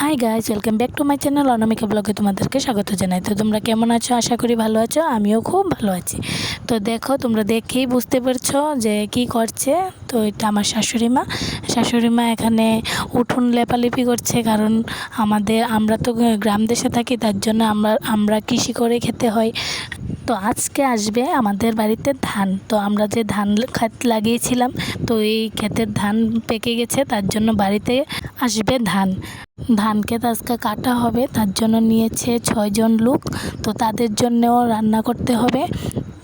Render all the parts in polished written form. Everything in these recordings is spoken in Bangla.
High guys, welcome back to my channel Anamika ব্লগে তোমাদেরকে স্বাগত জানাই। তো তোমরা কেমন আছো? আশা করি ভালো আছো। আমিও খুব ভালো আছি। তো দেখো, তোমরা দেখেই বুঝতে পারছো যে কি করছে। তো এটা আমার শাশুড়ি মা এখানে উঠোন লেপালেপি করছে, কারণ আমরা তো গ্রাম দেশে থাকি, তার জন্য আমরা কৃষি করে খেতে হয়। তো আজকে আসবে আমাদের বাড়িতে ধান। তো আমরা যে ধান ক্ষেত লাগিয়েছিলাম, তো এই ক্ষেতের ধান পেকে গেছে, তার জন্য বাড়িতে আসবে ধান ক্ষেত আজকে কাটা হবে, তার জন্য নিয়েছে 6 জন লোক। তো তাদের জন্যও রান্না করতে হবে।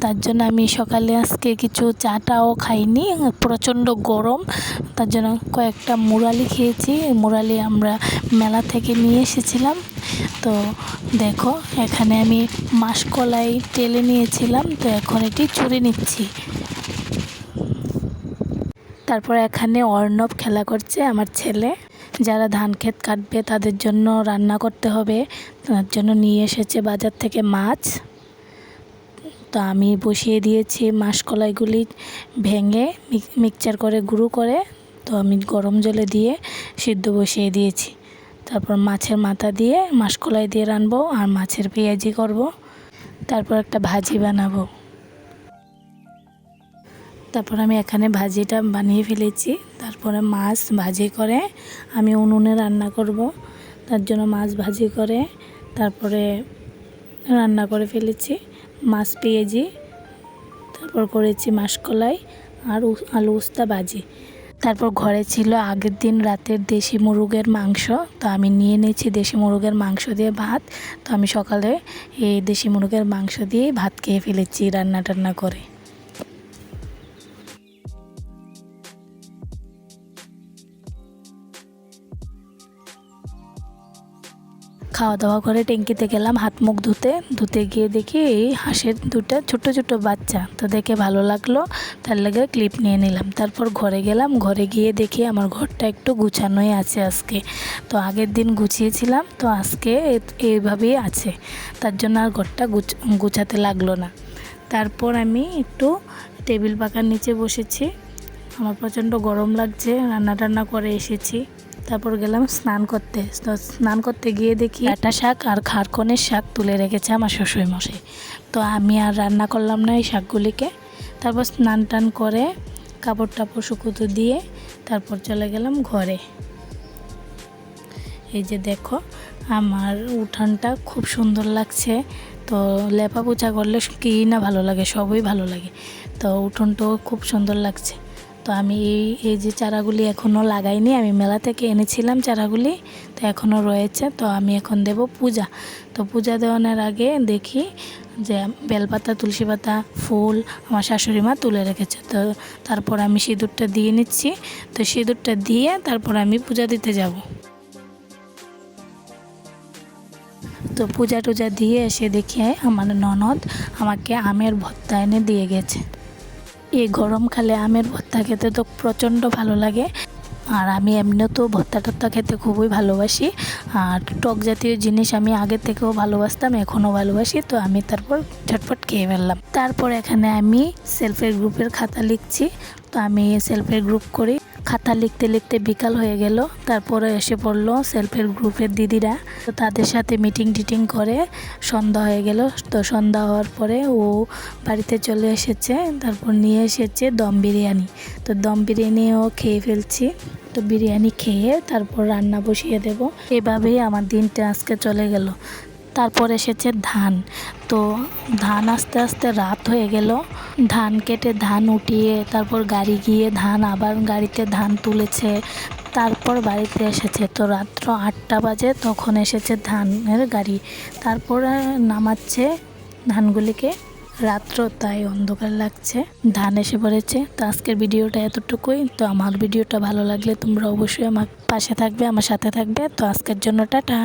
তার জন্য আমি সকালে আজকে কিছু চাটাও খাইনি, প্রচণ্ড গরম, তার জন্য কয়েকটা মুরালি খেয়েছি। মুরালি আমরা মেলা থেকে নিয়ে এসেছিলাম। তো দেখো, এখানে আমি মাসকলাই টেলে নিয়েছিলাম, তো এখন এটি চুরি নিচ্ছি। তারপর এখানে অর্ণব খেলা করছে, আমার ছেলে। যারা ধান ক্ষেত কাটবে তাদের জন্য রান্না করতে হবে, তার জন্য নিয়ে এসেছে বাজার থেকে মাছ। তো আমি বসিয়ে দিয়েছি মাসকলাইগুলি ভেঙে মিক্সচার করে গুঁড়ো করে, তো আমি গরম জলে দিয়ে সিদ্ধ বসিয়ে দিয়েছি। তারপর মাছের মাথা দিয়ে মাসকলাই দিয়ে রানবো, আর মাছের পেঁয়াজি করব। তারপর একটা ভাজি বানাবো। তারপর আমি এখানে ভাজিটা বানিয়ে ফেলেছি। তারপরে মাছ ভাজি করে আমি উনুনে রান্না করব, তার জন্য মাছ ভাজি করে তারপরে রান্না করে ফেলেছি মাছ পেঁয়াজি। তারপর করেছি মাসকলাই আর আলু উস্তা ভাজি। তারপর ঘরে ছিল আগের দিন রাতের দেশি মুরগের মাংস, তো আমি নিয়ে নিয়েছি দেশি মুরগের মাংস দিয়ে ভাত। তো আমি সকালে এই দেশি মুরগের মাংস দিয়ে ভাত খেয়ে ফেলেছি রান্না করে। খাওয়া দাওয়া করে ট্যাঙ্কিতে গেলাম হাত মুখ ধুতে গিয়ে দেখি এই হাঁসের দুটো ছোট ছোট বাচ্চা, তো দেখে ভালো লাগলো, তার লাগে ক্লিপ নিয়ে নিলাম। তারপর ঘরে গেলাম, ঘরে গিয়ে দেখি আমার ঘরটা একটু গুছানোই আছে আজকে। তো আগের দিন গুছিয়েছিলাম, তো আজকে এইভাবেই আছে, তার জন্য আর ঘরটা গুছাতে লাগলো না। তারপর আমি একটু টেবিল পাখার নিচে বসেছি, আমার প্রচণ্ড গরম লাগছে, রান্না করে এসেছি। তারপর গেলাম স্নান করতে। তো স্নান করতে গিয়ে দেখি ডাঁটা শাক আর খারকনের শাক তুলে রেখেছে আমার শ্বশুরমশাই। তো আমি আর রান্না করলাম না এই শাকগুলিকে। তারপর স্নান টান করে কাপড় টাপড় শুকোতে দিয়ে তারপর চলে গেলাম ঘরে। এই যে দেখো, আমার উঠানটা খুব সুন্দর লাগছে। তো লেপা পোছা করলে কী না ভালো লাগে, সবই ভালো লাগে। তো উঠোনটাও খুব সুন্দর লাগছে। তো আমি এই যে চারাগুলি এখনও লাগাইনি, আমি মেলা থেকে এনেছিলাম চারাগুলি, তো এখনও রয়েছে। তো আমি এখন দেব পূজা। তো পূজা দেওয়ানোর আগে দেখি যে বেলপাতা, তুলসী পাতা, ফুল আমার শাশুড়ি মা তুলে রেখেছে। তো তারপর আমি সিঁদুরটা দিয়ে নিচ্ছি। তো সিঁদুরটা দিয়ে তারপর আমি পূজা দিতে যাব। তো পূজা টুজা দিয়ে এসে দেখি আমার ননদ আমাকে আমের ভর্তা এনে দিয়ে গেছে। এই গরমকালে আমের ভর্তা খেতে তো প্রচণ্ড ভালো লাগে, আর আমি এমনিও তো ভর্তা টর্তা খেতে খুবই ভালোবাসি। আর টক জাতীয় জিনিস আমি আগে থেকেও ভালোবাসতাম, এখনও ভালোবাসি। তো আমি তারপর ঝটপট খেয়ে ফেললাম। তারপর এখানে আমি সেলফের গ্রুপের খাতা লিখছি। তো আমি সেলফের গ্রুপ করি, খাতা লিখতে লিখতে বিকাল হয়ে গেল। তারপরে এসে পড়লো সেলফের গ্রুপের দিদিরা, তো তাদের সাথে মিটিং করে সন্ধ্যা হয়ে গেল। তো সন্ধ্যা হওয়ার পরে ও বাড়িতে চলে এসেছে, তারপর নিয়ে এসেছে দম বিরিয়ানি। তো দম বিরিয়ানিও খেয়ে ফেলছি। তো বিরিয়ানি খেয়ে তারপর রান্না বসিয়ে দেব। এভাবেই আমার দিনটা আজকে চলে গেল। তারপর এসেছে ধান। তো ধান আস্তে আস্তে রাত হয়ে গেল, ধান কেটে ধান উঠিয়ে তারপর গাড়ি গিয়ে আবার গাড়িতে ধান তুলেছে, তারপর বাড়িতে এসেছে। তো রাত্র 8টা বাজে তখন এসেছে ধানের গাড়ি, তারপরে নামাচ্ছে ধানগুলিকে। রাত্র তাই অন্ধকার লাগছে, ধান এসে পড়েছে। তো আজকের ভিডিওটা এতটুকুই। তো আমার ভিডিওটা ভালো লাগলে তোমরা অবশ্যই আমার পাশে থাকবে, আমার সাথে থাকবে। তো আজকের জন্য টাটা।